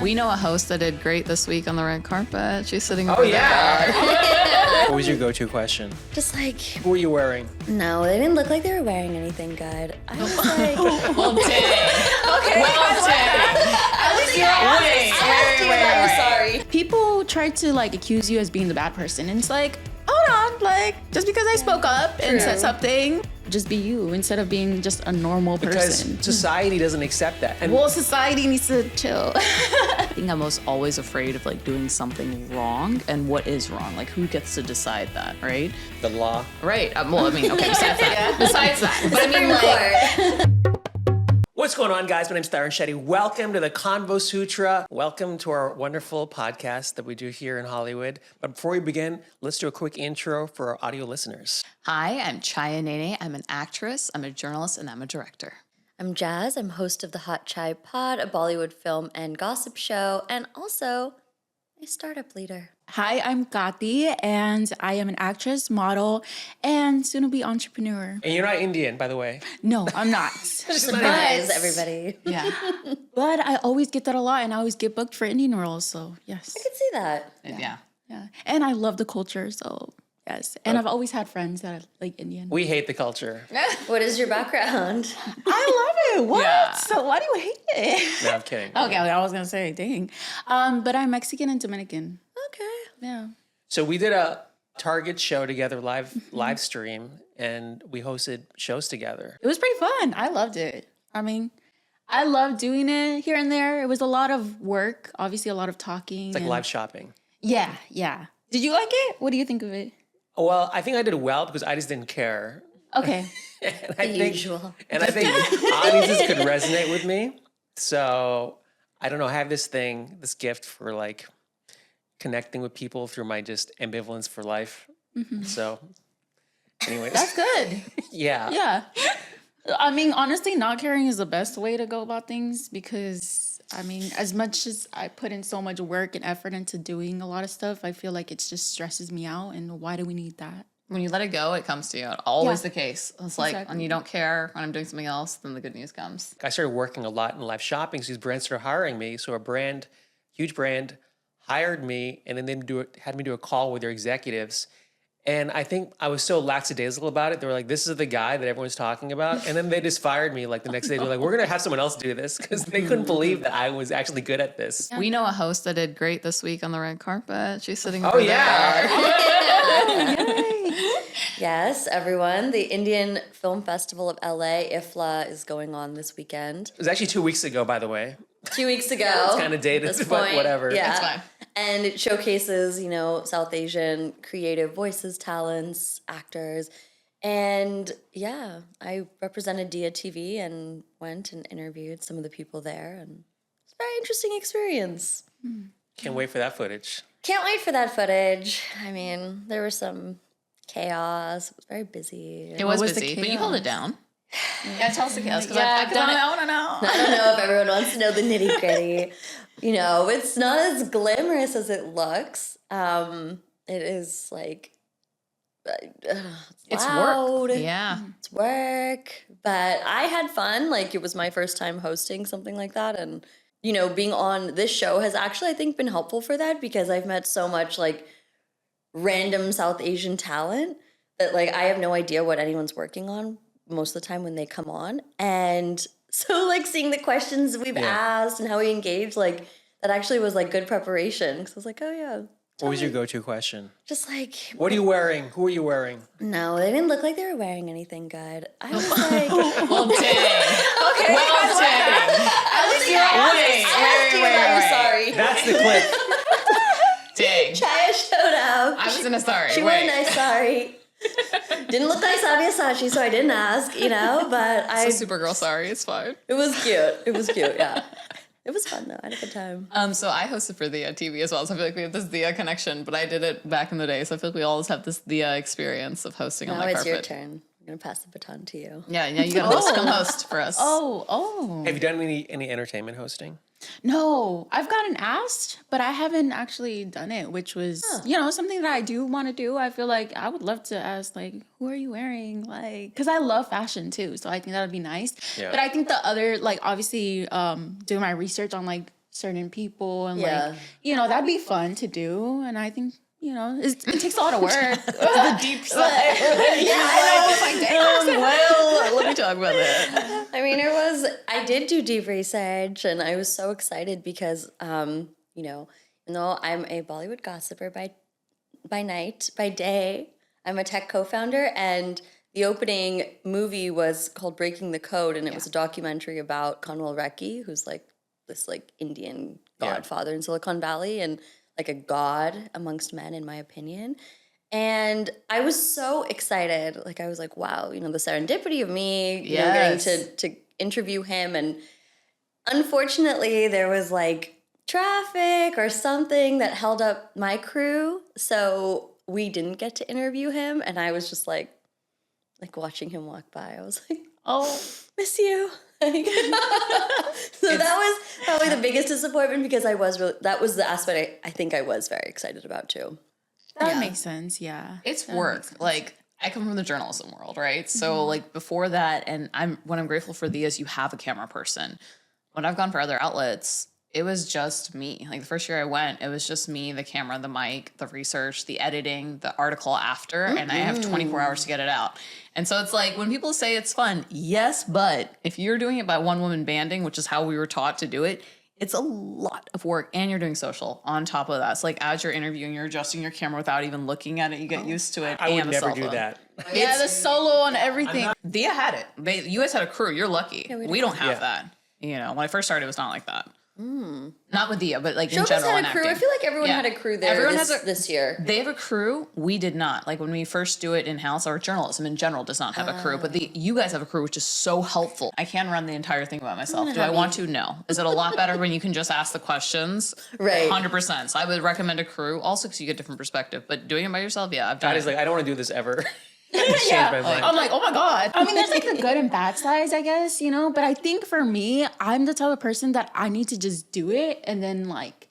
We know a host that did great this week on the red carpet. She's sitting over Oh, there. yeah. What was your go-to question? Just like, Who were you wearing? no, they didn't look like they were wearing anything good. I was like, Well, dang. okay, Well, dang. at least you're honest. I asked you about your sorry. People try to like accuse you as being the bad person, and it's like, hold on, like just because I spoke up and said something, just be you instead of being just a normal person. Because society doesn't accept that. And Well, society needs to chill. I think I'm always afraid of like doing something wrong, and what is wrong? Like who gets to decide that, right? the law. Right. Well, I mean, okay, besides that. Besides that. But I mean, like, What's going on, guys? My name's Tarun Shetty. Welcome to the Convo Sutra. Welcome to our wonderful podcast that we do here in Hollywood. But before we begin, let's do a quick intro for our audio listeners. hi, I'm Chhaya Nene. I'm an actress, I'm a journalist, and I'm a director. I'm Jazz. I'm host of the Hot Chai Pod, a Bollywood film and gossip show, and also a startup leader. Hi, I'm Katty, and I am an actress, model, and soon-to-be entrepreneur. And you're not Indian, by the way. No, I'm not. Surprise, everybody. Yeah. But I always get that a lot, and I always get booked for Indian roles, so yes. I can see that. Yeah. Yeah. And I love the culture, so yes. And I've always had friends that are like Indian. We hate the culture. What is your background? I love it. What? Yeah. So why do you hate it? No, I'm kidding. Okay, I was gonna say, dang. But I'm Mexican and Dominican. Okay. Yeah. So we did a Target show together, live stream, and we hosted shows together. It was pretty fun. I loved it. I mean, I love doing it here and there. It was a lot of work, obviously a lot of talking. It's like live shopping. Yeah, yeah. Did you like it? What do you think of it? Well, I think I did well because I just didn't care. Okay. And I The think, usual. And I think audiences could resonate with me. So I don't know, I have this gift for like connecting with people through my just ambivalence for life. So anyways. That's good. Yeah. Yeah. I mean, honestly, not caring is the best way to go about things because, I mean, as much as I put in so much work and effort into doing a lot of stuff, I feel like it just stresses me out. And why do we need that? When you let it go, it comes to you. Always Yeah. the case. It's like Exactly. when you don't care, when I'm doing something else, then the good news comes. I started working a lot in live shopping, so these brands started hiring me. So huge brand, hired me, and then they had me do a call with their executives. And I think I was so lackadaisical about it. They were like, this is the guy that everyone's talking about. And then they just fired me like the next day. They were like, we're going to have someone else do this because they couldn't believe that I was actually good at this. We know a host that did great this week on the red carpet. She's sitting Oh, over yeah. Yes, everyone. The Indian Film Festival of LA, 𝐼FLA, is going on this weekend. It was actually 2 weeks ago, by the way. 2 weeks ago. It's kind of dated, This but point, whatever. Yeah. It's fine. And it showcases, South Asian creative voices, talents, actors. And yeah, I represented Dia TV and went and interviewed some of the people there. And it's a very interesting experience. Can't wait for that footage. Can't wait for that footage. I mean, there was some chaos. It was very busy. It was was the busy, but you held it down. Yeah, tell us the chaos because Yeah, I've done it. I want to know. I don't know if everyone wants to know the nitty gritty. It's not as glamorous as it looks. It is like It's loud. work. Yeah. It's work. But I had fun. Like, it was my first time hosting something like that. And, being on this show has actually, I think, been helpful for that because I've met so much, like, random South Asian talent that, like, I have no idea what anyone's working on most of the time when they come on. And so, like, seeing the questions we've asked and how we engage, like, that actually was, like, good preparation. Because I was like, oh, yeah. What was your go-to question? Just like, What are you wearing? Who are you wearing? no, they didn't look like they were wearing anything good. I was like, Well, dang. okay. Well, dang. At least you're honest. I asked you about your sorry. That's the clip. Dang. Chhaya showed up. I was in a sorry. She wore a nice sorry. Didn't look like Sabyasachi, so I didn't ask, but It's a Supergirl sorry. It's fine. it was cute. It was cute, yeah. It was fun, though. I had a good time. So I hosted for the TV as well, so I feel like we have this the connection, but I did it back in the day, so I feel like we always have this the experience of hosting on Now the it's carpet. your turn. I'm going to pass the baton to you. Yeah, you got to come host for us. Oh. Have you done any entertainment hosting? No, I've gotten asked, but I haven't actually done it, which was, something that I do want to do. I feel like I would love to ask, like, who are you wearing? Like, because I love fashion too, so I think that would be nice. Yeah. But I think the other, like, obviously, doing my research on, like, certain people and Yeah. like, you know, that'd be fun to do. And I think, you know, it takes a lot of work. The deep side. Well, let me talk about that. I mean, I did do deep research and I was so excited because, you know, even though I'm a Bollywood gossiper by night, by day, I'm a tech co-founder, and the opening movie was called Breaking the Code, and it was a documentary about Convo Sutra, who's like this like Indian godfather in Silicon Valley and like a god amongst men, in my opinion. And I was so excited. Like, I was like, wow, you know, the serendipity of me, you know, getting to interview him. And unfortunately, there was like traffic or something that held up my crew. So we didn't get to interview him. And I was just like watching him walk by. I was like, oh, miss you. So that was probably the biggest disappointment because that was the aspect I think I was very excited about too. That makes sense, yeah. It's work. Like, I come from the journalism world, right? So like before that, and what I'm grateful for is you have a camera person. When I've gone for other outlets, it was just me. Like the first year I went, it was just me, the camera, the mic, the research, the editing, the article after, and I have 24 hours to get it out. And so it's like when people say it's fun, yes, but if you're doing it by one woman banding, which is how we were taught to do it, it's a lot of work, and you're doing social on top of that. So like as you're interviewing, you're adjusting your camera without even looking at it. You get used to it. I would and never cell do phone. that. Yeah, the solo on everything. Dia had it. You guys had a crew. You're lucky. We don't have that. You know, when I first started, it was not like that. Not with Dia, but like in Showbiz general. had in a crew. acting. I feel like everyone had a crew there this year. They have a crew. We did not. Like when we first do it in house, our journalism in general does not have a crew. But you guys have a crew, which is so helpful. I can run the entire thing by myself. Do I want to? No. Is it a lot better when you can just ask the questions? Right. 100%. So I would recommend a crew, also because you get different perspective. But doing it by yourself, yeah, I've done God it. is like, I don't want to do this ever. Changed my mind. I'm like, oh my God. I mean, there's like the good and bad sides, I guess, you know, but I think for me, I'm the type of person that I need to just do it and then like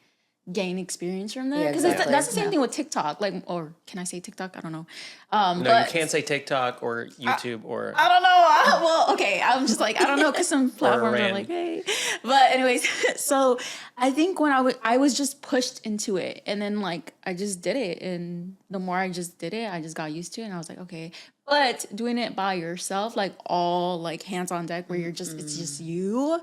gain experience from that. Yeah, Because exactly. that's the same thing with TikTok. Like, or can I say TikTok? I don't know. No, you can't say TikTok or YouTube or... I don't know. Well, okay. I'm just like, I don't know, because some platforms are like, hey. But anyways, so I think when I was just pushed into it, and then like I just did it, and the more I just did it, I just got used to it, and I was like, okay. But doing it by yourself, like all like hands on deck, where you're just it's just you.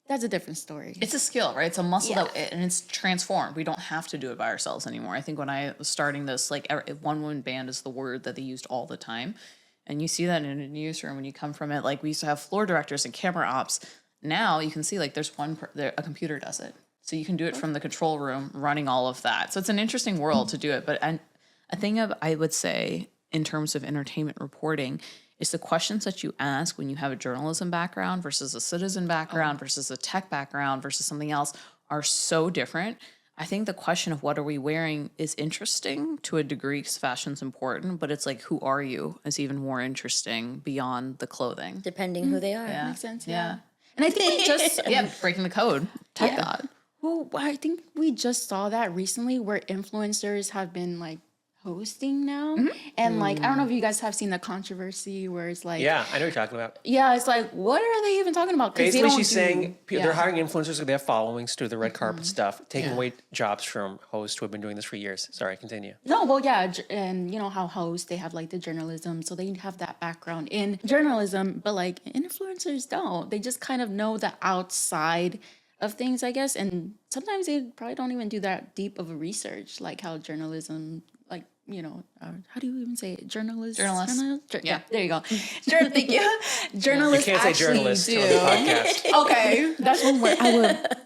That's a different story. It's a skill, right? It's a muscle and it's transformed. We don't have to do it by ourselves anymore. I think when I was starting this, like one woman band is the word that they used all the time. And you see that in a newsroom when you come from it. Like we used to have floor directors and camera ops. Now you can see like there's a computer does it. So you can do it from the control room running all of that. So it's an interesting world to do it. But a thing I would say in terms of entertainment reporting is the questions that you ask when you have a journalism background versus a citizen background versus a tech background versus something else are so different. I think the question of what are we wearing is interesting to a degree because fashion's important, but it's like, who are you is even more interesting beyond the clothing. Depending who they are. Yeah. Makes sense. Yeah. And I think we just Breaking the code. Tech God. well, I think we just saw that recently where influencers have been like hosting now. And like, I don't know if you guys have seen the controversy where it's like, Yeah, I know what you're talking about. yeah, it's like, what are they even talking about? 'Cause they Basically, don't she's do- saying yeah. they're hiring influencers, they have followings to do the red carpet stuff, taking away jobs from hosts who have been doing this for years. Sorry, continue. No, well, yeah, and you know how hosts, they have like the journalism, so they have that background in journalism, but like influencers don't. They just kind of know the outside of things, I guess, and sometimes they probably don't even do that deep of a research, like how journalism, like, you know, how do you even say it? Journalist? Yeah, there you go. Thank you. Journalists You can't say actually journalist do. on the podcast. Okay, that's one word I would.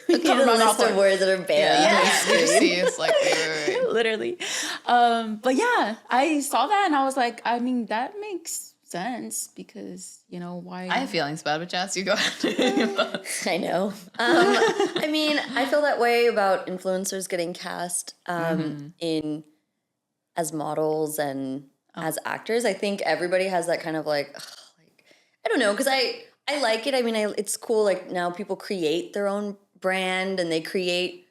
We need a list of words that are banned. It's like, wait. Literally. But yeah, I saw that and I was like, I mean, that makes sense because, you know, why? I have feelings about it, Jess. You go ahead. I know. I mean, I feel that way about influencers getting cast in as models and as actors. I think everybody has that kind of like I don't know, because I like it. I mean, it's cool. Like now people create their own brand and they create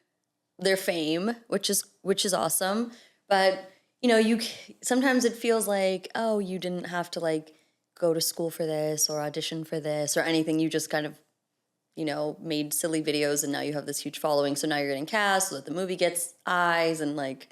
their fame, which is awesome. But you know, sometimes it feels like, oh, you didn't have to like go to school for this or audition for this or anything. You just kind of made silly videos and now you have this huge following. So now you're getting cast so that the movie gets eyes and like,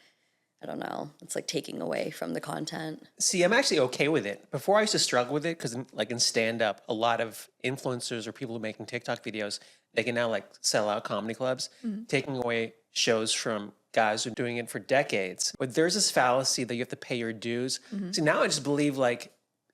I don't know. It's like taking away from the content. See, I'm actually okay with it. Before I used to struggle with it because like in stand-up, a lot of influencers or people making TikTok videos, they can now like sell out comedy clubs, taking away shows from guys who are doing it for decades. But there's this fallacy that you have to pay your dues. See, now I just believe like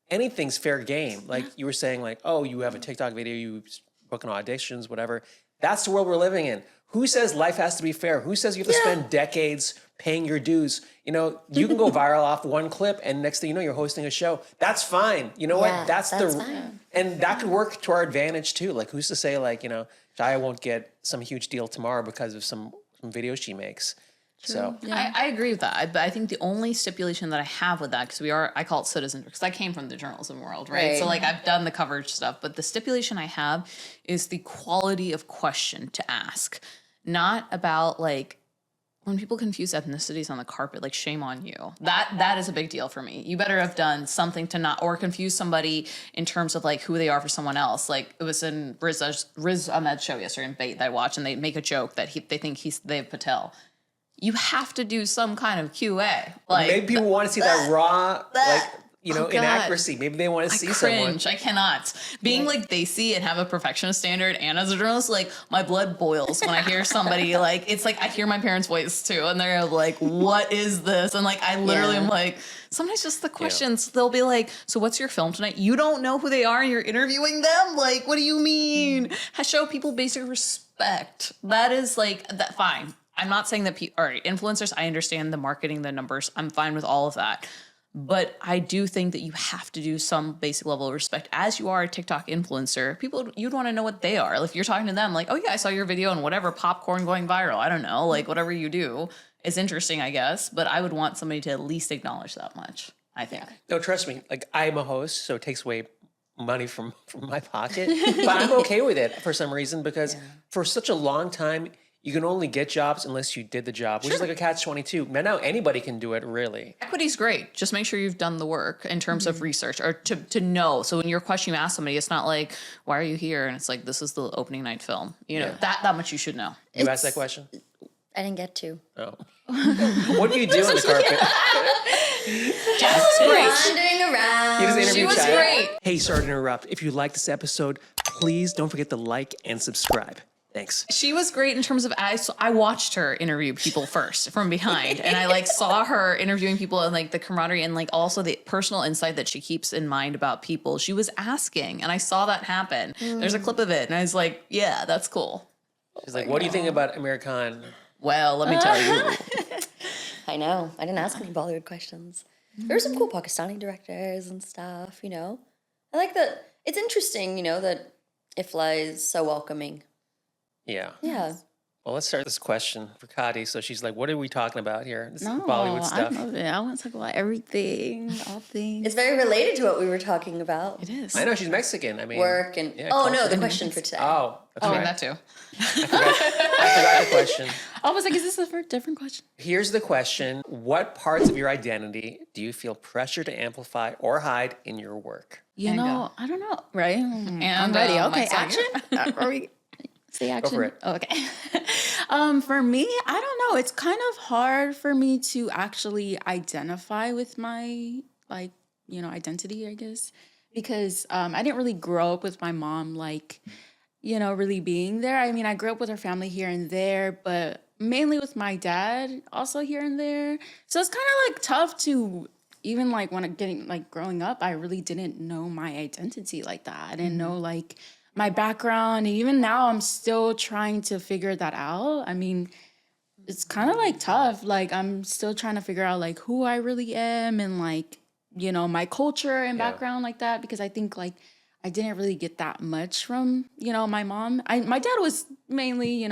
anything's fair game. Like you were saying like, oh, you have a TikTok video, you book on auditions, whatever. That's the world we're living in. Who says life has to be fair? Who says you have to spend decades paying your dues? You can go viral off one clip and next thing you know, you're hosting a show. That's fine. You know what? That's fine. And that could work to our advantage too. Like who's to say like, Chhaya won't get some huge deal tomorrow because of some videos she makes. True. So I agree with that. But I think the only stipulation that I have with that, because I call it citizen, because I came from the journalism world, right? So like I've done the coverage stuff, but the stipulation I have is the quality of question to ask, not about like when people confuse ethnicities on the carpet, like shame on you. That is a big deal for me. You better have done something to not, or confuse somebody in terms of like who they are for someone else. Like it was in 𝐟𝐸𝐺𝐻𝐻's show yesterday in Bait that I watched, and they make a joke that they think he's Dev Patel. You have to do some kind of QA. Like maybe people want to see that raw, inaccuracy. Maybe they want to see cringe. someone. I cannot. Being like they see and have a perfectionist standard, and as a journalist, like my blood boils when I hear somebody like it's like I hear my parents' voice too, and they're like, "What is this?" And like I literally am like, sometimes just the questions. They'll be like, "So what's your film tonight?" You don't know who they are, and you're interviewing them. Like, what do you mean? Show people basic respect. That is like that. Fine. I'm not saying that all right, influencers, I understand the marketing, the numbers. I'm fine with all of that. But I do think that you have to do some basic level of respect. As you are a TikTok influencer, you'd want to know what they are. If you're talking to them, like, oh yeah, I saw your video and whatever, popcorn going viral. I don't know, like whatever you do is interesting, I guess. But I would want somebody to at least acknowledge that much, I think. No, trust me. Like I'm a host, so it takes away money from my pocket. But I'm okay with it for some reason because for such a long time, you can only get jobs unless you did the job, which is like a catch-22. Now anybody can do it, really. Equity's great. Just make sure you've done the work in terms of research or to know. So when your question you ask somebody, it's not like, why are you here? And it's like, this is the opening night film. That much you should know. You asked that question? I didn't get to. Oh. What do you do on the carpet? Jess was great. Wandering around. You just interviewed She was Chhaya. great. Hey, sorry to interrupt. If you like this episode, please don't forget to like and subscribe. Thanks. She was great in terms of I watched her interview people first from behind, and I like saw her interviewing people and like the camaraderie and like also the personal insight that she keeps in mind about people. She was asking, and I saw that happen. There's a clip of it, and I was like, yeah, that's cool. She's like, what do you think about American? Well, let me tell you. I know. I didn't ask any Bollywood questions. There were some cool Pakistani directors and stuff, I like that. It's interesting, that 𝐼𝐹LA is so welcoming. Yeah. Yeah. Well, let's start this question for Katty. So she's like, what are we talking about here? This No, Bollywood stuff. I love it. I want to talk about everything, all things. It's very related to what we were talking about. It is. I know she's Mexican. I mean, Work and culture. the question for today. Oh, that's I right. mean, that too. I forgot the question. I was like, is this a different question? Here's the question. What parts of your identity do you feel pressure to amplify or hide in your work? You And know, I don't know, right? And I'm ready. Okay, Mike's on action. Are we? Say action. for it. Oh, okay. For me, I don't know. It's kind of hard for me to actually identify with my identity, I guess, because I didn't really grow up with my mom really being there. I mean, I grew up with her family here and there, but mainly with my dad also here and there. So it's kind of tough to even when I'm growing up, I really didn't know my identity like that. I didn't know my background. And even now I'm still trying to figure that out. I mean, it's kind of tough. I'm still trying to figure out who I really am and my culture and background like that, because I think I didn't really get that much from, my mom. My dad was mainly,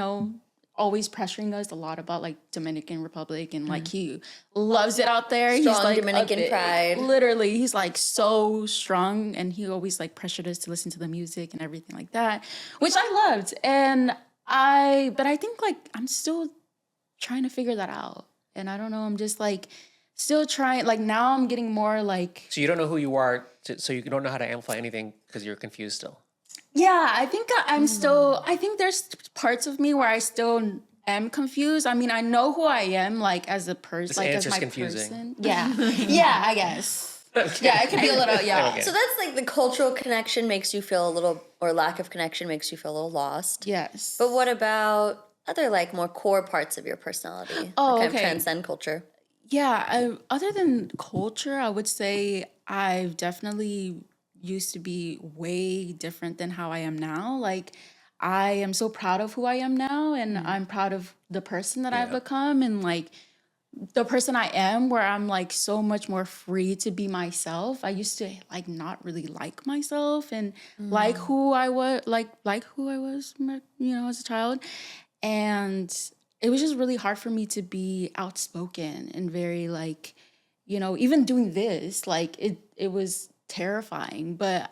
always pressuring us a lot about Dominican Republic and he loves it out there. Strong He's Dominican pride. Literally, he's so strong, and he always pressured us to listen to the music and everything like that, which I loved. But I think I'm still trying to figure that out. And I don't know, I'm just still trying. Now I'm getting more So you don't know who you are, so you don't know how to amplify anything because you're confused still. Yeah, I think I'm still, I think there's parts of me where I still am confused. I mean, I know who I am, like, as a person, This like, as answer's my confusing. person. Yeah. Yeah, I guess. Yeah, it could be a little, yeah. Okay. So that's like the cultural connection makes you feel a little, or lack of connection makes you feel a little lost. Yes. But what about other like more core parts of your personality? Oh, that kind okay. of transcend culture. Yeah, other than culture, I would say I've definitely used to be way different than how I am now. Like, I am so proud of who I am now, and I'm proud of the person that I've Yeah. become, and like the person I am, where I'm like so much more free to be myself. I used to like not really like myself and like who I was, like who I was, as a child, and it was just really hard for me to be outspoken and very like, even doing this, like it was terrifying. But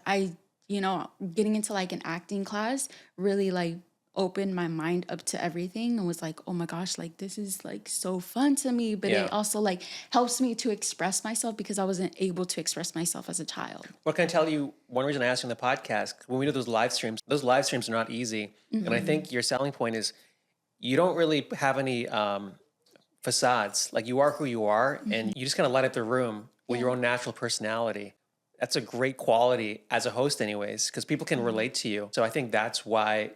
getting into like an acting class really like opened my mind up to everything and was like, oh my gosh, like this is like so fun to me. But Yeah. it also like helps me to express myself because I wasn't able to express myself as a child. What can I tell you? One reason I asked you on the podcast, when we do those live streams are not easy. And I think your selling point is you don't really have any facades. Like you are who you are, and you just kind of light up the room with your own natural personality. That's a great quality as a host anyways, because people can relate to you. So I think that's why,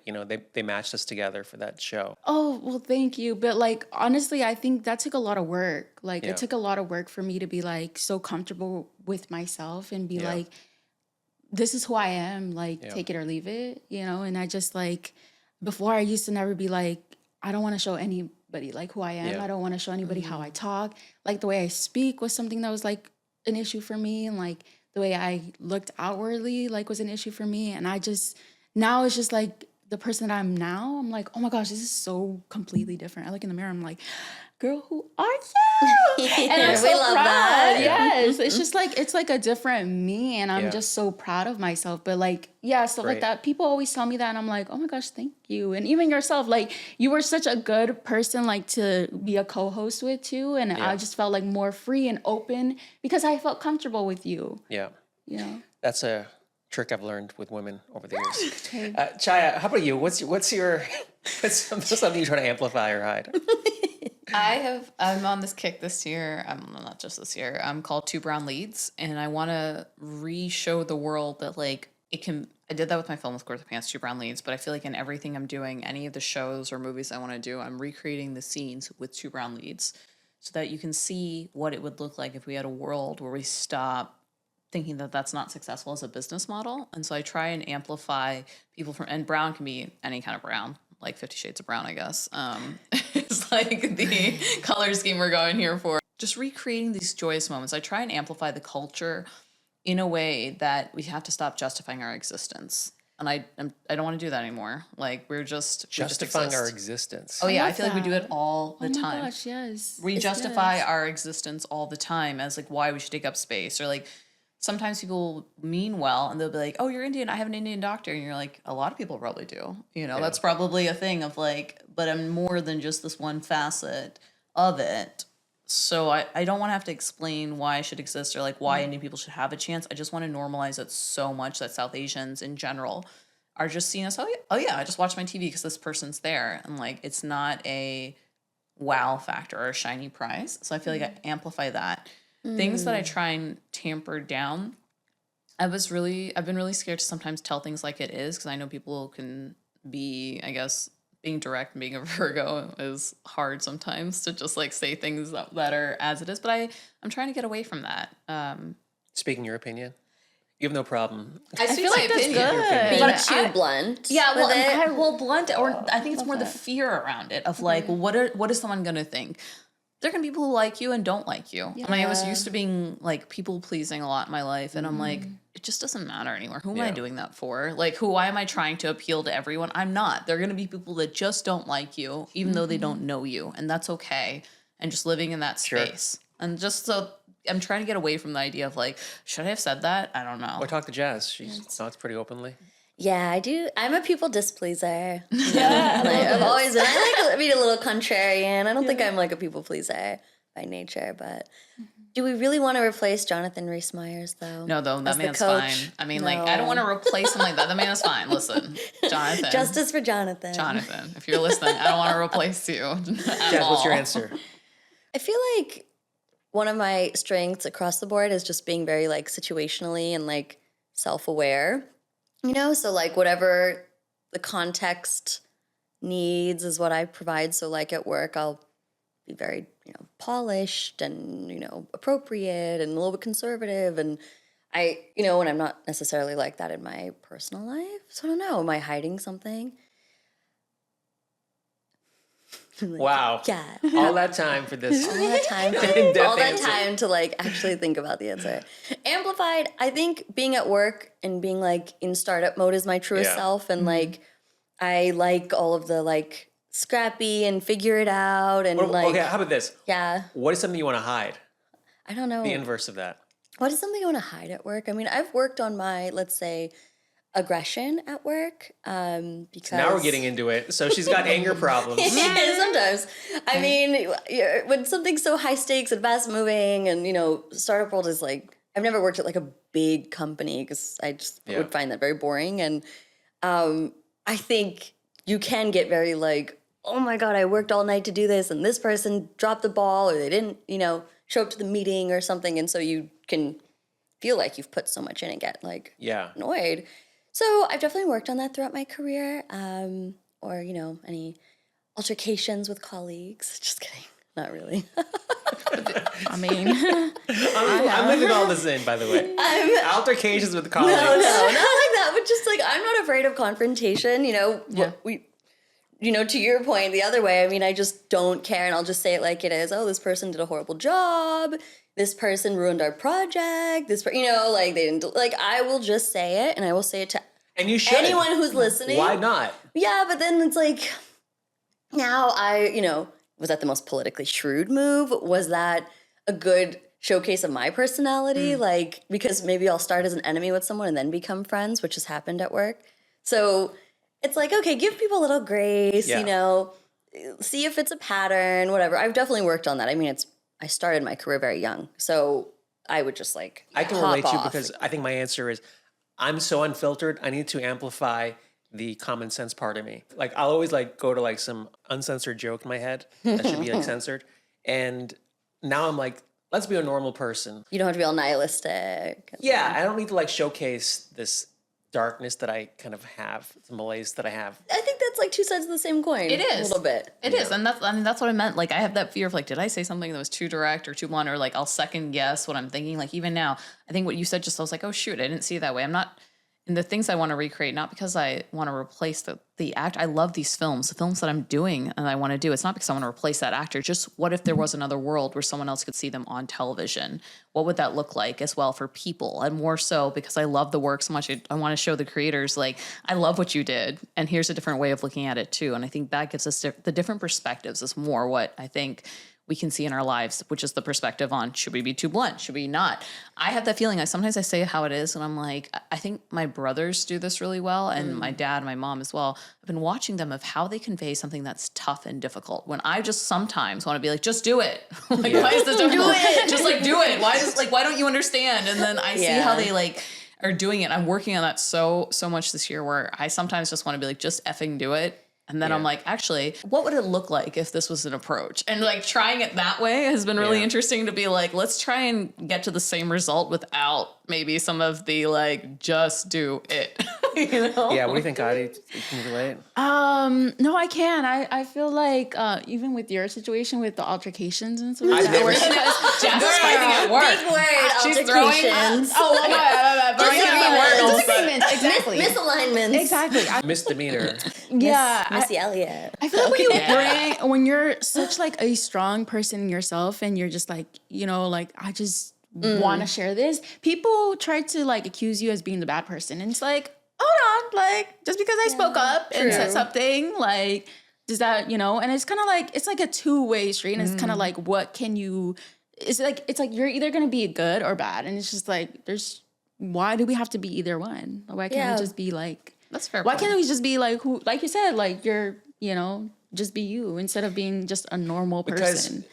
they matched us together for that show. Oh, well, thank you. But like, honestly, I think that took a lot of work. Like, Yeah. it took a lot of work for me to be like so comfortable with myself and be Yeah. like, this is who I am, like, Yeah. take it or leave it, And I just like, before I used to never be like, I don't want to show anybody like who I am. Yeah. I don't want to show anybody how I talk. Like, the way I speak was something that was like an issue for me. And like, the way I looked outwardly, like, was an issue for me. And now it's just like the person that I'm now, I'm like, oh my gosh, this is so completely different. I look in the mirror, I'm like, girl, who are you? And I'm so We love proud. that. Yes. It's just like, it's like a different me. And I'm Yeah. just so proud of myself. But like, yeah, stuff like Great. that. People always tell me that. And I'm like, oh my gosh, thank you. And even yourself, like, you were such a good person, like, to be a co-host with too. And Yeah. I just felt like more free and open because I felt comfortable with you. Yeah. That's a trick I've learned with women over the years. Chhaya, how about you? What's your what's something you're trying to amplify or hide? I'm on this kick this year. Not just this year. I'm called Two Brown Leads, and I want to re-show the world that like it can. I did that with my film with Square Pants, Two Brown Leads, but I feel like in everything I'm doing, any of the shows or movies I want to do, I'm recreating the scenes with two brown leads, so that you can see what it would look like if we had a world where we stop thinking that that's not successful as a business model. And so I try and amplify people from, and brown can be any kind of brown, like 50 Shades of Brown, I guess. It's like the color scheme we're going here for. Just recreating these joyous moments. I try and amplify the culture in a way that we have to stop justifying our existence. And I don't want to do that anymore. Like we just Justifying our exist. existence. Oh yeah, I love feel like we do it that. all the Oh my time. gosh, yes. We Yes. justify our existence all the time as like why we should take up space, or like sometimes people mean well and they'll be like, oh, you're Indian, I have an Indian doctor. And you're like, a lot of people probably do. That's probably a thing of like, but I'm more than just this one facet of it. So I don't want to have to explain why I should exist or like why Indian people should have a chance. I just want to normalize it so much that South Asians in general are just seeing us, oh yeah, I just watch my TV because this person's there. And like, it's not a wow factor or a shiny prize. So I feel like I amplify that. Things that I try and tamper down. I've been really scared to sometimes tell things like it is, because I know people can be, I guess, being direct and being a Virgo is hard sometimes to just like say things that are as it is. But I'm trying to get away from that. Speaking your opinion. You have no problem. I feel like that's good. being But too blunt. Yeah, well, with it. blunt, or I think it's more the that. fear around it of like, well, what is someone gonna think? There can be people who like you and don't like you. And I was used to being like people pleasing a lot in my life, and I'm like, it just doesn't matter anymore. Who am I Yeah. doing that for? Like, why am I trying to appeal to everyone? I'm not. There are gonna be people that just don't like you, even though they don't know you, and that's okay. And just living in that Sure. space, and just so. I'm trying to get away from the idea of like, should I have said that? I don't know. Or talk to Jazz. She thoughts pretty openly. Yeah, I do. I'm a people displeaser. Yeah, I've always been. I like being a little contrarian. I don't think I'm like a people pleaser. by nature. But do we really want to replace Jonathan Rhys-Meyers, though? No, though, that as the man's coach? fine. I mean, like, I don't want to replace him like that. The man is fine. Listen, Jonathan. Justice for Jonathan. Jonathan, if you're listening, I don't want to replace you at Jazz, all. what's your answer? I feel like one of my strengths across the board is just being very like situationally and like self-aware, you know? So like whatever the context needs is what I provide. So like at work, I'll be very, you know, polished and, you know, appropriate and a little bit conservative. And I, you know, when I'm not necessarily like that in my personal life. So I don't know, am I hiding something? Like, Wow. yeah. All that time for this. All that time In-depth to, all that answer. time to like actually think about the answer. Amplified, I think being at work and being like in startup mode is my truest Yeah. self. And like, I like all of the like scrappy and figure it out. And like, Okay, how about this? yeah, What is something you want to hide? I don't know. The inverse of that. What is something I want to hide at work? I mean, I've worked on my, let's say, aggression at work. Because Now we're getting into it. So she's got anger problems. Yeah, sometimes. I mean, when something's so high stakes and fast moving, and you know, startup world is like, I've never worked at like a big company because I just Yeah. would find that very boring. And I think you can get very like, oh my God, I worked all night to do this, and this person dropped the ball, or they didn't, you know, show up to the meeting or something, and so you can feel like you've put so much in and get like Yeah. annoyed. So I've definitely worked on that throughout my career, or, you know, any altercations with colleagues. Just kidding. Not really. I mean, I'm leaving all this in, by the way. Altercations with colleagues. No, not like that, but just like, I'm not afraid of confrontation, you know, Yeah. You know, to your point, the other way, I mean, I just don't care, and I'll just say it like it is. Oh, this person did a horrible job. This person ruined our project. You know, like they didn't, like I will just say it, and I will say it to And you should. anyone who's listening. Why not? Yeah, but then it's like, now you know, was that the most politically shrewd move? Was that a good showcase of my personality? Like, because maybe I'll start as an enemy with someone and then become friends, which has happened at work. So it's like, okay, give people a little grace, Yeah. you know, see if it's a pattern, whatever. I've definitely worked on that. I mean, I started my career very young, so I would just like I can hop relate to you off. because I think my answer is I'm so unfiltered. I need to amplify the common sense part of me. Like I'll always like go to like some uncensored joke in my head that should be like censored. And now I'm like, let's be a normal person. You don't have to be all nihilistic. Yeah, I don't need to like showcase this darkness that I kind of have, the malaise that I have. I think that's like two sides of the same coin. It is a little bit. It is, and that's what I meant. Like I have that fear of like, did I say something that was too direct or too blunt, or like I'll second guess what I'm thinking. Like even now, I think what you said just I was like, oh shoot, I didn't see it that way. I'm not. And the things I want to recreate, not because I want to replace the act. I love these films, the films that I'm doing and I want to do. It's not because I want to replace that actor. Just what if there was another world where someone else could see them on television? What would that look like as well for people? And more so because I love the work so much. I want to show the creators, like, I love what you did. And here's a different way of looking at it too. And I think that gives us the different perspectives is more what I think we can see in our lives, which is the perspective on, should we be too blunt? Should we not? I have that feeling. Sometimes I say how it is, and I'm like, I think my brothers do this really well, and my dad and my mom as well. I've been watching them of how they convey something that's tough and difficult. When I just sometimes want to be like, just do it. Like, why is this difficult? Just like do it. Why don't you understand? And then I see how they like are doing it. I'm working on that so much this year where I sometimes just want to be like, just effing do it. And then I'm like, actually, what would it look like if this was an approach? And like trying it that way has been really interesting to be like, let's try and get to the same result without maybe some of the like, just do it. You know? Yeah, what do you think, Katty? Can you relate? no, I can. I feel like even with your situation with the altercations and stuff I've like that, never where seen Jazz is fighting at work. Big word, She's throwing altercations. throwing up at work all of a sudden. disagreements, exactly. Misalignments. Exactly. Misdemeanor. Yeah. Missy Elliott. I feel like when you're such like a strong person in yourself and you're just like, you know, like I just want to share this, people try to like accuse you as being the bad person. And it's like, hold on, like just because I spoke up and said something, like does that, you know, and it's kind of like, it's like a two-way street, and it's kind of like, what can you, it's like you're either going to be good or bad. And it's just like, why do we have to be either one? Why can't we just be like, That's fair. why can't we just be like who, like you said, like you're, you know, just be you instead of being just a normal person.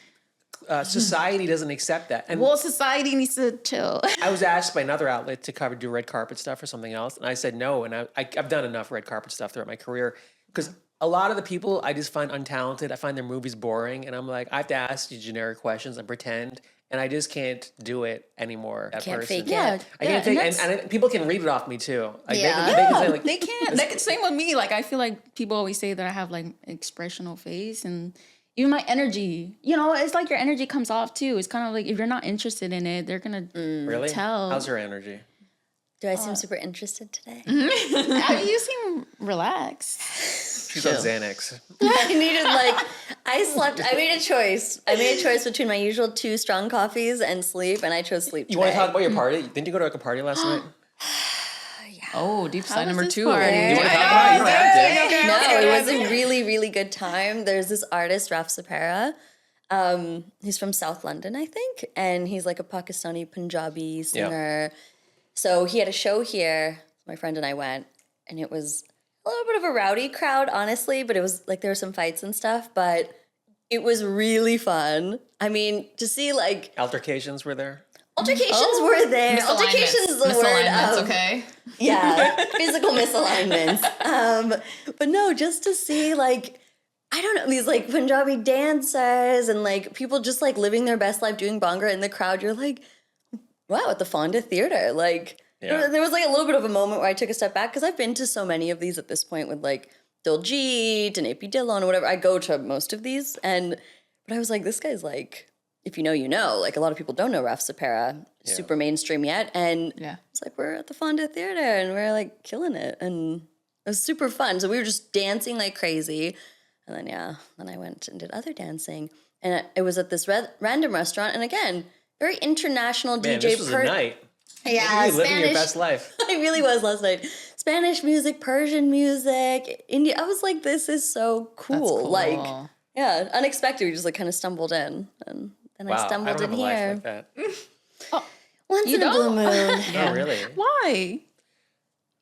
society doesn't accept that. And Well, society needs to chill. I was asked by another outlet to do red carpet stuff or something else, and I said no. And I've done enough red carpet stuff throughout my career because a lot of the people I just find untalented. I find their movies boring, and I'm like, I have to ask you generic questions and pretend, and I just can't do it anymore. Can't fake it. Yeah, I can't fake, and people can read it off me too. Like, they can say like, They can't. Same with me. Like, I feel like people always say that I have like expressional face, and even my energy. You know, it's like your energy comes off too. It's kind of like if you're not interested in it, they're gonna really? tell. How's her energy? Do I seem super interested today? You seem relaxed. She's on Xanax. I needed I made a choice. I made a choice between my usual 2 strong coffees and sleep, and I chose sleep. You want to talk about your party? Didn't you go to a party last night? Oh, deep side was number this 2 party? already. You want to talk about it? You don't have to. No, it was a really, really good time. There's this artist, 𝐟𝐸𝐫𝐫𝐿. He's from South London, I think, and he's like a Pakistani Punjabi singer. So he had a show here. My friend and I went, and it was a little bit of a rowdy crowd, honestly, but it was like there were some fights and stuff, but it was really fun. I mean, to see like Altercations were there. altercations were there. Altercations is the word Misalignments, of okay? yeah, physical misalignments. But no, just to see like, I don't know, these like Punjabi dancers and like people just like living their best life doing Bhangra in the crowd. You're like, wow, at the Fonda Theater. Like there was like a little bit of a moment where I took a step back because I've been to so many of these at this point with like Diljit and AP Dillon or whatever. I go to most of these. But I was like, this guy's like, if you know, you know. Like a lot of people don't know 𝐹𝐸𝐫𝐿, super mainstream yet. And it's like, we're at the Fonda Theater and we're like killing it. And it was super fun. So we were just dancing like crazy. And then I went and did other dancing. And it was at this random restaurant. And again, very international Man, DJ. this was a night. Yeah, You're living your best life. I really was last night. Spanish music, Persian music, India. I was like, this is so cool. That's cool. Like, yeah, unexpected. We just like kind of stumbled in. And then I stumbled in here. I don't have a life like that. Once in a blue moon. Oh, really? Why?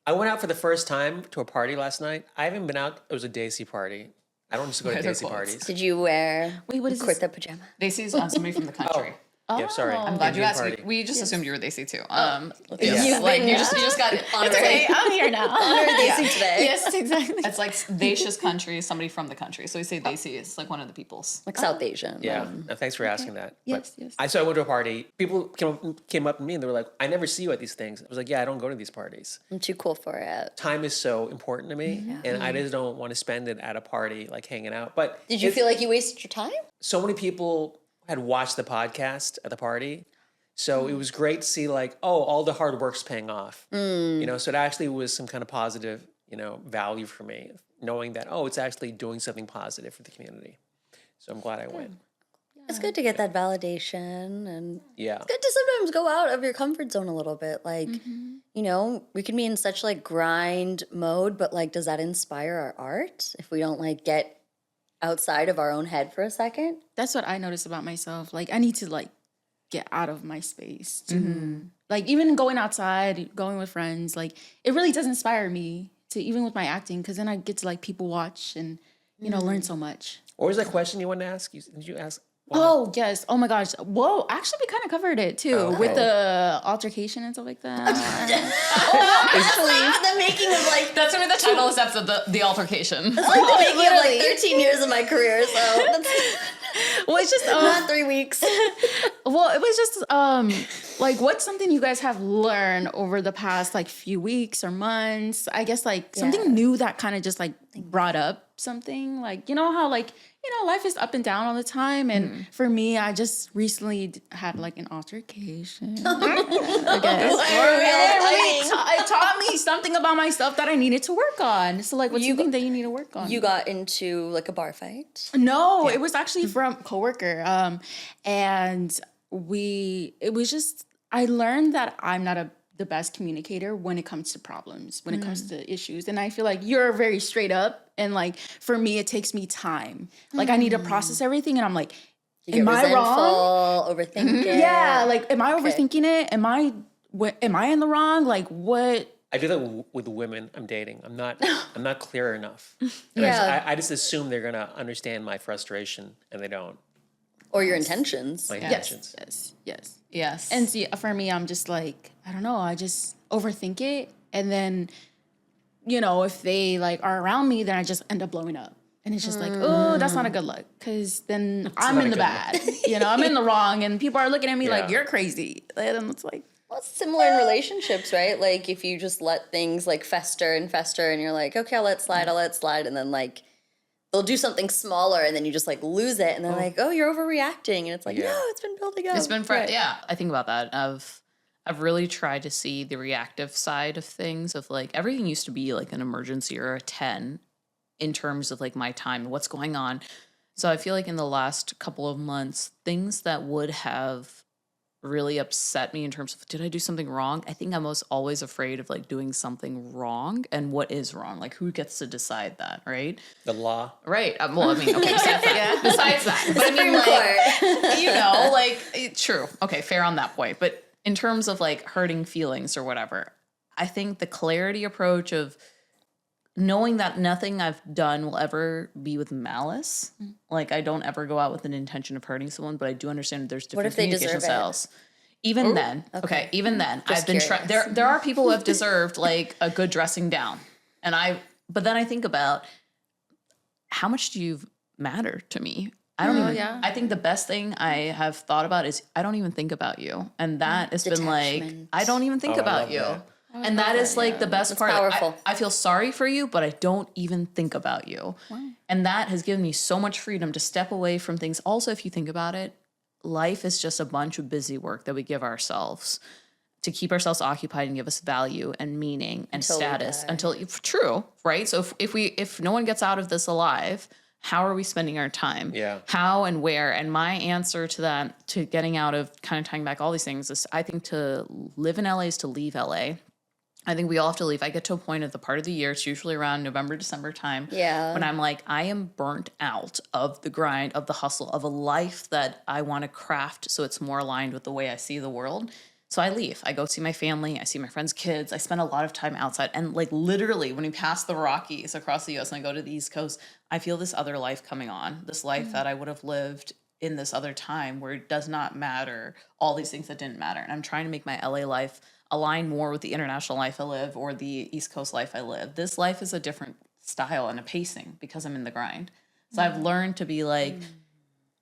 I went out for the first time to a party last night. I haven't been out. It was a Daisy party. I don't just go to Daisy parties. Did you wear what is this? kurta pajama? Desi's somebody from the country. Yeah, sorry. I'm glad you Indian asked. party. We just assumed you were Desi too. You've Like been- you just got Honored. Okay, I'm here now. Honored Desi today. Yes, exactly. It's like _Deshi's country, somebody from the country. So we say Desi. It's like one of the peoples. Like South Asian. Yeah, thanks for asking that. Yes, But yes. I went to a party. People came up to me and they were like, I never see you at these things. I was like, yeah, I don't go to these parties. I'm too cool for it. Time is so important to me, and I just don't want to spend it at a party, like hanging out. But Did you feel like you wasted your time? so many people had watched the podcast at the party. So it was great to see like, oh, all the hard work's paying off. You know, so it actually was some kind of positive, value for me, knowing that, oh, it's actually doing something positive for the community. So I'm glad I went. It's good to get that validation and Yeah. it's good to sometimes go out of your comfort zone a little bit. Like, we can be in such like grind mode, but like, does that inspire our art if we don't like get outside of our own head for a second? That's what I notice about myself. Like, I need to like get out of my space. Like, even going outside, going with friends, like, it really does inspire me to, even with my acting, because then I get to like people watch and, learn so much. What was that question you wanted to ask? Did you ask? Oh, yes. Oh, my gosh. Whoa. Actually, we kind of covered it, too, Oh, with okay. the altercation and stuff like that. Actually, the making of like That's gonna be the title of this episode, the altercation. It's like the making of like 13 years of my career, so that's Well, it's just... not 3 weeks. Well, it was just like, what's something you guys have learned over the past like few weeks or months? I guess like something new that kind of just like brought up something. Like, how like, life is up and down all the time. And for me, I just recently had like an altercation. I guess. It taught me something about myself that I needed to work on. So like, what's something that you need to work on? You got into like a bar fight? No, it was actually from a coworker. And it was just, I learned that I'm not the best communicator when it comes to problems, when it comes to issues. And I feel like you're very straight up. And like, for me, it takes me time. Like, I need to process everything. And I'm like, am I wrong? Overthinking. Yeah. Like, am I overthinking it? Am I in the wrong? Like, what? I do that with women I'm dating. I'm not clear enough. And Yeah. I just assume they're gonna understand my frustration, and they don't. Or your intentions. My Yes, intentions. yes. Yes. And see, for me, I'm just like, I don't know, I just overthink it. And then, you know, if they like are around me, then I just end up blowing up. And it's just like, oh, that's not a good look. Because then I'm not in a the good bad. You know, I'm in the wrong. And people are looking at me like, Yeah. you're crazy. And it's like, Well, it's similar in relationships, right? Like if you just let things like fester and fester and you're like, okay, I'll let it slide. And then like they'll do something smaller and then you just like lose it. And they're like, oh, you're overreacting. And it's like, Yeah. no, it's been building up. It's been Right. yeah. I think about that. I've really tried to see the reactive side of things. Of like everything used to be like an emergency or a 10 in terms of like my time and what's going on. So I feel like in the last couple of months, things that would have really upset me in terms of did I do something wrong? I think I was always afraid of like doing something wrong and what is wrong. Like who gets to decide that, right? The law. Right. Well, I mean, okay, besides that. Besides that. But I mean, like, you know, like, true. Okay, fair on that point. But in terms of like hurting feelings or whatever, I think the clarity approach of knowing that nothing I've done will ever be with malice. Like, I don't ever go out with an intention of hurting someone, but I do understand there's different if they communication deserve it? styles. Even then, okay, even then, Just I've been curious. there are people who have deserved like a good dressing down. But then I think about how much do you matter to me? I don't even, yeah. I think the best thing I have thought about is I don't even think about you. And that has been like, Detachment. I don't even think I about love you. that. And that is like the best That's part. powerful. I feel sorry for you, but I don't even think about you. And that has given me so much freedom to step away from things. Also, if you think about it, life is just a bunch of busy work that we give ourselves to keep ourselves occupied and give us value and meaning and Until we status die. true, right? So if no one gets out of this alive, how are we spending our time? Yeah. How and where? And my answer to that, to getting out of kind of tying back all these things is I think to live in LA is to leave LA. I think we all have to leave. I get to a point at the part of the year, it's usually around November, December time, Yeah. when I'm like, I am burnt out of the grind, of the hustle, of a life that I want to craft so it's more aligned with the way I see the world. So I leave. I go see my family. I see my friends' kids. I spend a lot of time outside. And like literally when we pass the Rockies across the US and I go to the East Coast, I feel this other life coming on, this life that I would have lived in this other time where it does not matter all these things that didn't matter. And I'm trying to make my LA life align more with the international life I live or the East Coast life I live. This life is a different style and a pacing because I'm in the grind. So I've learned to be like,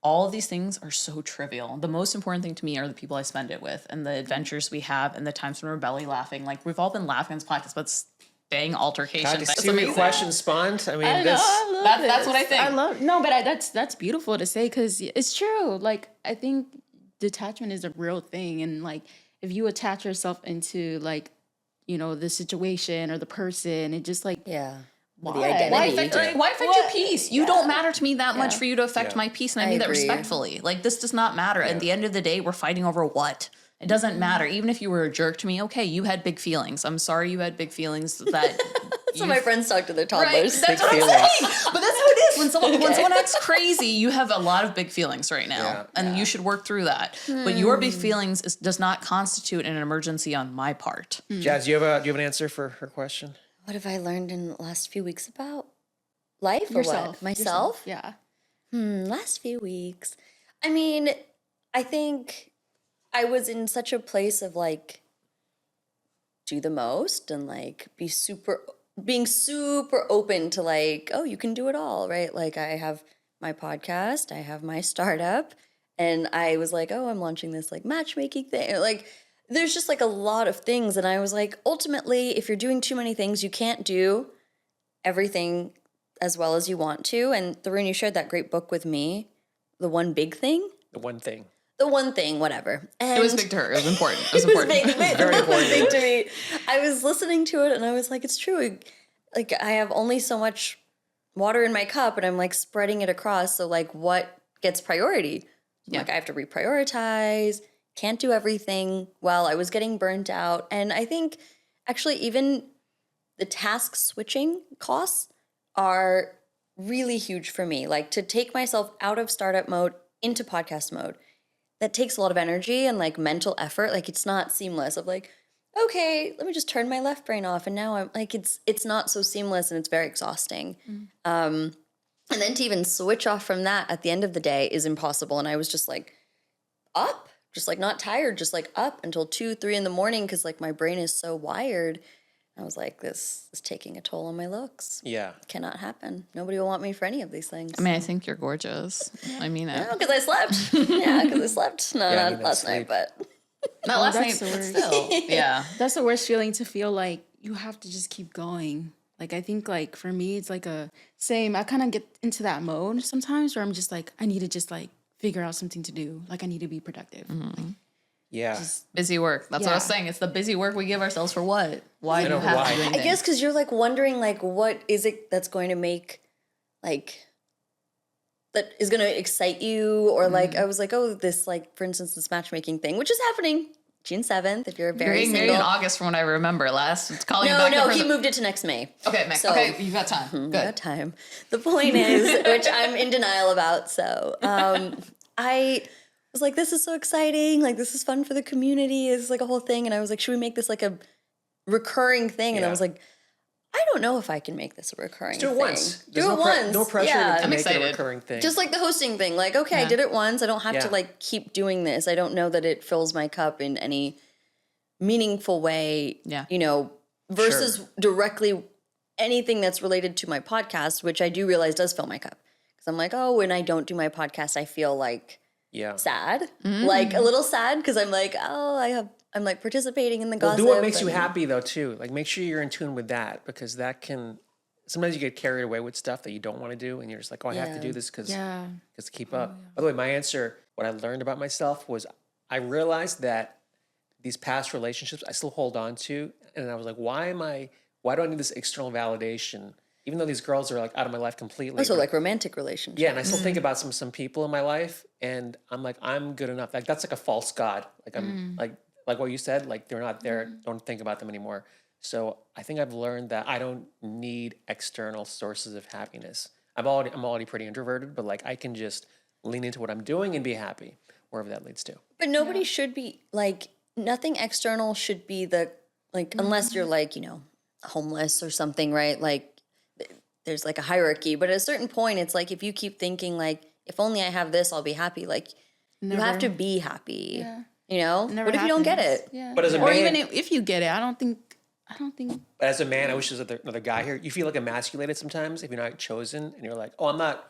all of these things are so trivial. The most important thing to me are the people I spend it with and the adventures we have and the times when we're belly laughing. Like we've all been laughing on this podcast, but dang altercations. God, to That's see what your amazing. question spawned. I mean, I know, this. I love That's what I think. I love that's beautiful to say because it's true. Like I think detachment is a real thing, and like if you attach yourself into like you know the situation or the person, it just like Yeah. why? The identity. Why affect your peace? You don't matter to me that much for you to affect Yeah. my peace, and I I mean that agree. respectfully. Like this does not matter. At the end of the day, we're fighting over what? It doesn't matter. Even if you were a jerk to me, okay, you had big feelings. I'm sorry you had big feelings that So my friends talk to their Right, toddlers. that's what I'm feelings. saying. But that's how it is. When someone acts crazy, you have a lot of big feelings right now, Yeah. and you should work through that. But your big feelings does not constitute an emergency on my part. Jazz, do you have an answer for her question? What have I learned in the last few weeks about life or yourself. what? Myself? Yeah. Last few weeks. I mean, I think I was in such a place of like do the most and like being super open to like, oh, you can do it all, right? Like I have my podcast, I have my startup, and I was like, oh, I'm launching this like matchmaking thing. Like there's just like a lot of things. And I was like, ultimately, if you're doing too many things, you can't do everything as well as you want to. And Tarun, you shared that great book with me, The One Big Thing. The one thing. The one thing, whatever. And It was big to her. It was important. It was it was important. big. Very It was big important. to me. I was listening to it and I was like, it's true. Like I have only so much water in my cup and I'm like spreading it across. So like what gets priority? Yeah. Like I have to reprioritize, can't do everything. Well, I was getting burnt out. And I think actually even the task switching costs are really huge for me. Like to take myself out of startup mode into podcast mode, that takes a lot of energy and like mental effort. Like it's not seamless of like, okay, let me just turn my left brain off. And now I'm like, it's not so seamless and it's very exhausting. And And then to even switch off from that at the end of the day is impossible. And I was just like up, just like not tired, just like up until 2, 3 in the morning because like my brain is so wired. I was like, this is taking a toll on my looks. Yeah. Cannot happen. Nobody will want me for any of these things. I mean, I think you're gorgeous. I mean it. because I slept. Yeah, because I slept. No, Yeah, I not mean, last night, sleep. but Not last night, that's the but worst. still. Yeah. That's the worst feeling, to feel like you have to just keep going. Like, I think, like, for me, it's like same. I kind of get into that mode sometimes where I'm just like, I need to just like figure out something to do. Like, I need to be productive. Like, Yeah. Busy work. That's what I was Yeah. saying. It's the busy work we give ourselves for what? Why do know you have why. to do I anything? guess because you're like wondering like what is it that's going to make like that is going to excite you, or like I was like, oh, this like for instance this matchmaking thing, which is happening June 7th if you're You're very getting married single. in August from what I remember last. It's calling you No, back no, in he person. moved it to next May. Okay, Mick. So- Okay, you've got time. Got Good. time. The point is, which I'm in denial about. So I was like, this is so exciting. Like, this is fun for the community. It's like a whole thing. And I was like, should we make this like a recurring thing? And I Yeah. was like, I don't know if I can make this a recurring Do it thing. once. There's Do it once. No pressure Yeah. to I'm make it a excited. recurring thing. Just like the hosting thing. Like, okay, I Yeah. did it once. I don't have to Yeah. like keep doing this. I don't know that it fills my cup in any meaningful way. Yeah. You know, versus directly anything that's related to my podcast, which I do realize does fill my cup. Because I'm like, oh, when I don't do my podcast, I feel like yeah. sad, like a little sad, because I'm like, oh, I'm like participating in the Well, gossip. do what makes you and- happy though too. Like make sure you're in tune with that, because that can sometimes you get carried away with stuff that you don't want to do, and you're just like, oh, I have to Yeah. do this because yeah. to keep up. By the way, my answer, what I learned about myself was I realized that these past relationships I still hold on to, and I was like, why do I need this external validation? Even though these girls are like out of my life completely. Also, but- like romantic relationships. yeah, and I still think about some people in my life, and I'm like, I'm good enough. Like that's like a false god. Like I'm like what you said. Like they're not there. Don't think about them anymore. So I think I've learned that I don't need external sources of happiness. I'm already pretty introverted, but like I can just lean into what I'm doing and be happy wherever that leads to. But nobody should be like, nothing external should be the, like, unless you're like, you know, homeless or something, right? Like there's like a hierarchy, but at a certain point, it's like, if you keep thinking like, if only I have this, I'll be happy. Like you have to be happy, you know? Never What if you don't get happens. it? Yeah. But as a or man- even if you get it, I don't think. But as a man, I wish there was another guy here. You feel like emasculated sometimes if you're not chosen, and you're like, oh, I'm not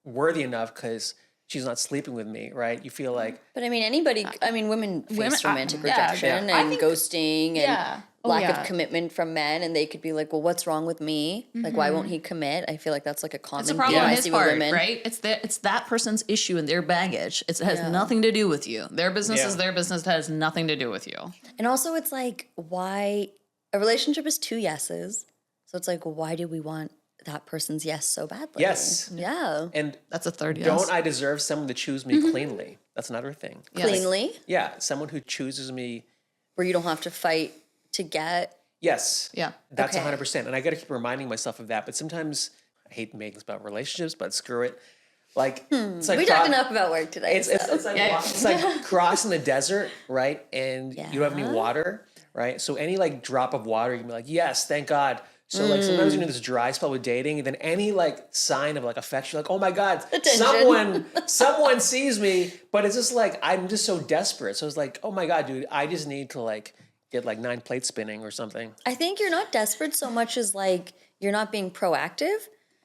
worthy enough because she's not sleeping with me, right? You feel like But I mean, anybody, I mean, women face romantic rejection I and think- ghosting and Yeah. Oh, lack yeah. of commitment from men. And they could be like, well, what's wrong with me? Like, why won't he commit? I feel like that's like a common It's a theme problem on I his see with part, women. right? It's that person's issue and their baggage. It has nothing to do with you. Their business Yeah. is their business. It has nothing to do with you. And also, it's like, why a relationship is 2 yeses. So it's like, why do we want that person's yes so badly? Yes. Yeah. and That's a third yes. don't I deserve someone to choose me cleanly? That's another thing. Yes. Cleanly, Yeah, someone who chooses me. where you don't have to fight to get. Yes. Yeah. That's Okay. 100%. And I got to keep reminding myself of that. But sometimes I hate making this about relationships, but screw it. Like, it's like We talked enough about work today. It's like Yeah. it's like crossing the desert, right? And you don't have any water, right? So any like drop of water, you can be like, yes, thank God. So like sometimes you know this dry spell with dating, and then any like sign of like affection, you're like, oh my God, Attention. someone sees me, but it's just like I'm just so desperate. So it's like, oh my God, dude, I just need to like get like 9 plates spinning or something. I think you're not desperate so much as like you're not being proactive.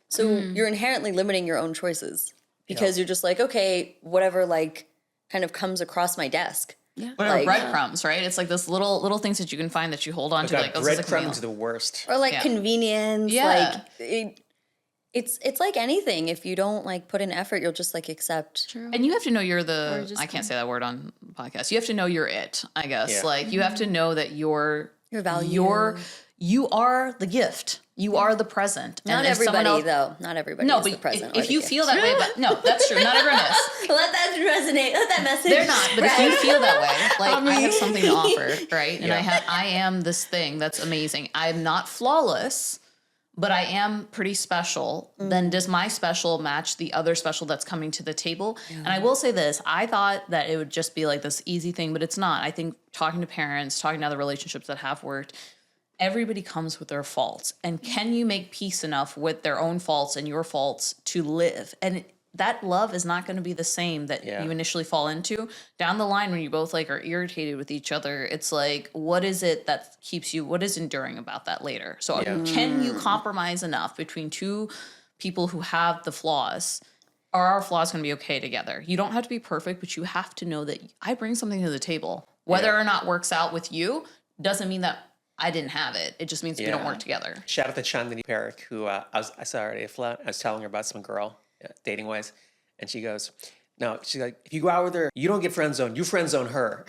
So you're inherently limiting your own choices because you're just like, okay, whatever like kind of comes across my desk. Whatever, Like- breadcrumbs, right? It's like this little things that you can find that you hold on to. God, Like, oh, this is a breadcrumbs meal. are the worst. Or like Yeah. convenience. Yeah. Like it's like anything. If you don't like put in effort, you'll just like accept. True. And you have to know you're the. Or just I can't say that word on the podcast. You have to know you're it. I guess. Yeah. Like you have to know that you're Your value. you are the gift. You are the present. Not And if someone everybody else- though. Not everybody No, is the but present. if you feel that way, but no, that's true. Not everyone is. let that resonate. Let that message. They're not, but if you feel that way, like I have something to offer, right? And Yeah. I am this thing that's amazing. I'm not flawless, but I am pretty special. Then does my special match the other special that's coming to the table? And I will say this, I thought that it would just be like this easy thing, but it's not. I think talking to parents, talking to other relationships that have worked, everybody comes with their faults. And can you make peace enough with their own faults and your faults to live? And that love is not going to be the same that you initially fall into. Down the line, when you both like are irritated with each other, it's like, what is it that keeps you, what is enduring about that later? So can you compromise enough between two people who have the flaws? Are our flaws going to be okay together? You don't have to be perfect, but you have to know that I bring something to the table. Whether or not works out with you doesn't mean that I didn't have it. It just means we don't work together. Shout out to Chhaya Nene, who I saw her at IFLA. I was telling her about some girl, dating wise, and she goes, no, she's like, if you go out with her, you don't get friend zoned, you friend zone her.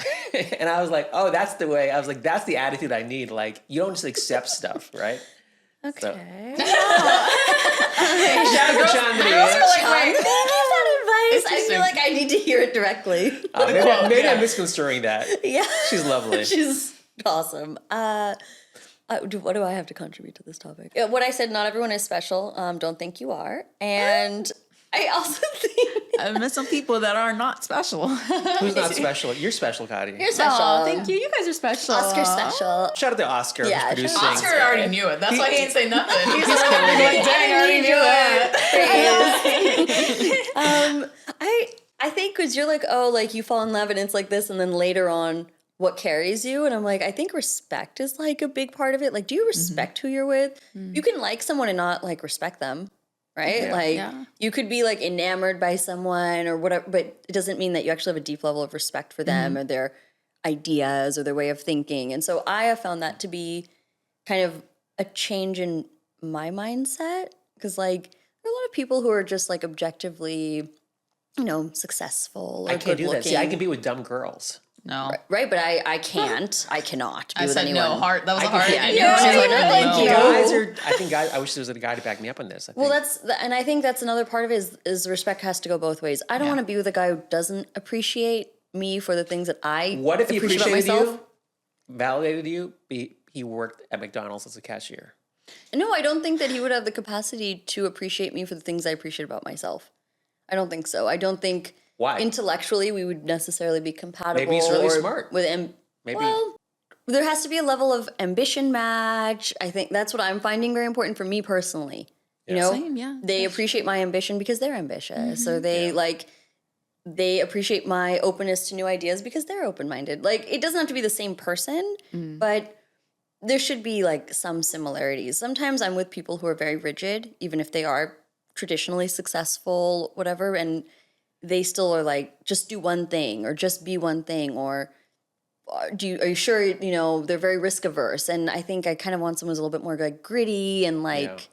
And I was like, oh, that's the way. I was like, that's the attitude I need. Like, you don't just accept stuff, right? Okay. So. Shout out to Chhaya Nene. Girls are like, Thank you for that advice. I feel like I need to hear it directly. Maybe I'm misconstruing that. Yeah. She's lovely. She's awesome. What do I have to contribute to this topic? What I said, not everyone is special. Don't think you are. And I also think... I've met some people that are not special. Who's not special? You're special, Katty. You're special. Oh, thank you. You guys are special. Oscar special. Shout out to Oscar, Yeah, who's producing. Oscar already knew it. That's why he didn't say nothing. He's killing like, it. dang, I already knew it. I think because you're like, oh, like you fall in love and it's like this, and then later on, what carries you? And I'm like, I think respect is like a big part of it. Like, do you respect who you're with? You can like someone and not like respect them, right? Like, you could be like enamored by someone or whatever, but it doesn't mean that you actually have a deep level of respect for them or their ideas or their way of thinking. And so I have found that to be kind of a change in my mindset, because like there are a lot of people who are just like objectively, successful or I can't good do that. looking. See, I can be with dumb girls. No. Right, but I cannot be I with said anyone. no. Hard. That was a I hard. can- Yeah, She's like, no, no, thank no. you. I wish there was a guy to back me up on this. Well, and I think that's another part of it is respect has to go both ways. I don't want to be with a guy who doesn't appreciate me for the things that I What if he appreciate about appreciated myself. you, validated you, he worked at McDonald's as a cashier? No, I don't think that he would have the capacity to appreciate me for the things I appreciate about myself. I don't think so. I don't think Why? intellectually we would necessarily be compatible. Maybe he's really or smart. With Maybe. Well, there has to be a level of ambition match. I think that's what I'm finding very important for me personally. You know, Same, yeah. they appreciate my ambition because they're ambitious, or they they appreciate my openness to new ideas because they're open-minded. Like, it doesn't have to be the same person, but there should be like some similarities. Sometimes I'm with people who are very rigid, even if they are traditionally successful, whatever, and they still are like, just do one thing or just be one thing, or are you sure, they're very risk averse. And I think I kind of want someone who's a little bit more like gritty and like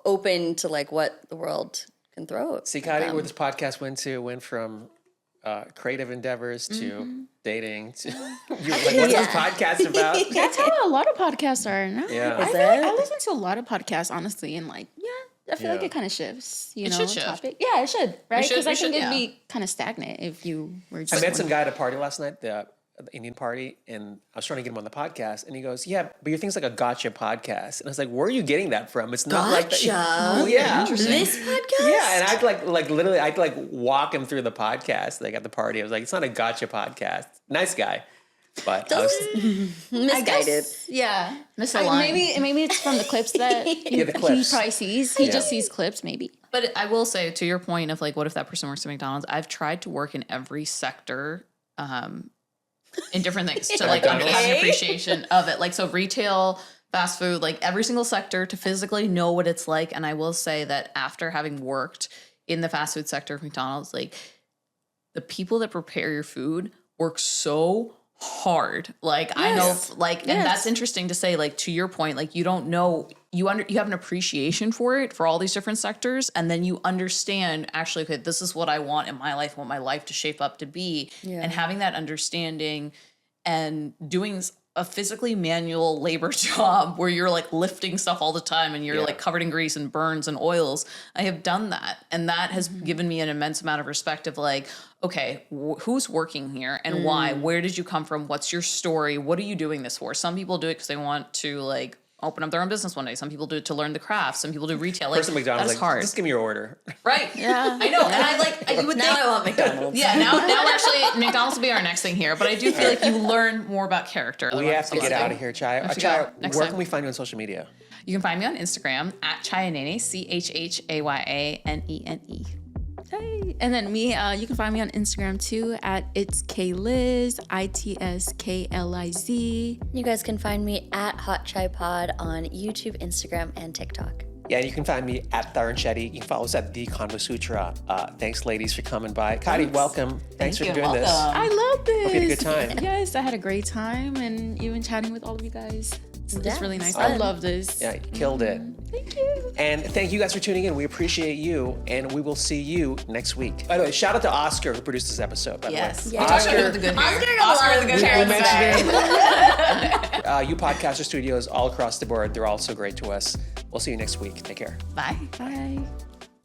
open to like what the world can throw. See, Katty, where this podcast went from creative endeavors to dating to what's this podcast about? That's how a lot of podcasts are now. Yeah. I Is feel like it? I listen to a lot of podcasts, honestly, and like, I feel like Yeah. it kind of shifts, It should shift. topic. Yeah, it should, right? should- Because I we think should, it'd be kind of stagnant if you were just I met some guy at a party last night, the Indian party, and I was trying to get him on the podcast, and he goes, "Yeah, but your thing's like a gotcha podcast," and I was like, "Where are you getting that from? It's not like that." Gotcha. Oh, yeah, This podcast? yeah, and I'd like literally, I'd like walk him through the podcast like at the party. I was like, "It's not a gotcha podcast." Nice guy, but I was, Misguided. Yeah. Misaligned. Maybe it's from the clips that he the clips. probably sees. He just sees clips, maybe. But I will say, to your point of like, what if that person works at McDonald's? I've tried to work in every sector, in different things to like have an appreciation of it. Like, so retail, fast food, like every single sector to physically know what it's like. And I will say that after having worked in the fast food sector of McDonald's, like the people that prepare your food work so hard. Like I know, like, and that's interesting to say, like, to your point, like you don't know, you have an appreciation for it, for all these different sectors. And then you understand actually, okay, this is what I want in my life, want my life to shape up to be. And having that understanding and doing a physically manual labor job where you're like lifting stuff all the time and you're like covered in grease and burns and oils. I have done that. And that has given me an immense amount of respect of like, okay, who's working here and why? Where did you come from? What's your story? What are you doing this for? Some people do it because they want to like open up their own business one day. Some people do it to learn the craft. Some people do retail. Like, Person at McDonald's that is like, hard. just give me your order. Right. Yeah. I know. And I like, you would Now think, I want McDonald's. yeah, now actually McDonald's will be our next thing here. But I do feel like you learn more about character. We have to get out of here, Chhaya. Have to go. Chhaya, Next where time. can we find you on social media? You can find me on Instagram at Chhaya Nene, ChhayaNene. Hey. And then me, you can find me on Instagram too at it's 𝐾𝐨𝐵𝐿𝐼𝐶, ITSKLIZ. You guys can find me at Hot Chai Pod on YouTube, Instagram, and TikTok. Yeah, and you can find me at Tarun Shetty. You can follow us at the Convo Sutra. Thanks, ladies, for coming by. Katty, welcome. Thanks for you. doing this. Welcome. I love this. Hope you had a good time. Yes, I had a great time, and even chatting with all of you guys. It's Yeah, really nice. it's fun. I love this. Yeah, you killed it. Thank you. And thank you guys for tuning in. We appreciate you, and we will see you next week. By the way, shout out to Oscar who produced this episode. By Yes. the way. Yeah. Oscar with the good hair. Oscar got Oscar with the good hair. We'll mention today. it. You podcaster studios all across the board. They're all so great to us. We'll see you next week. Take care. Bye. Bye.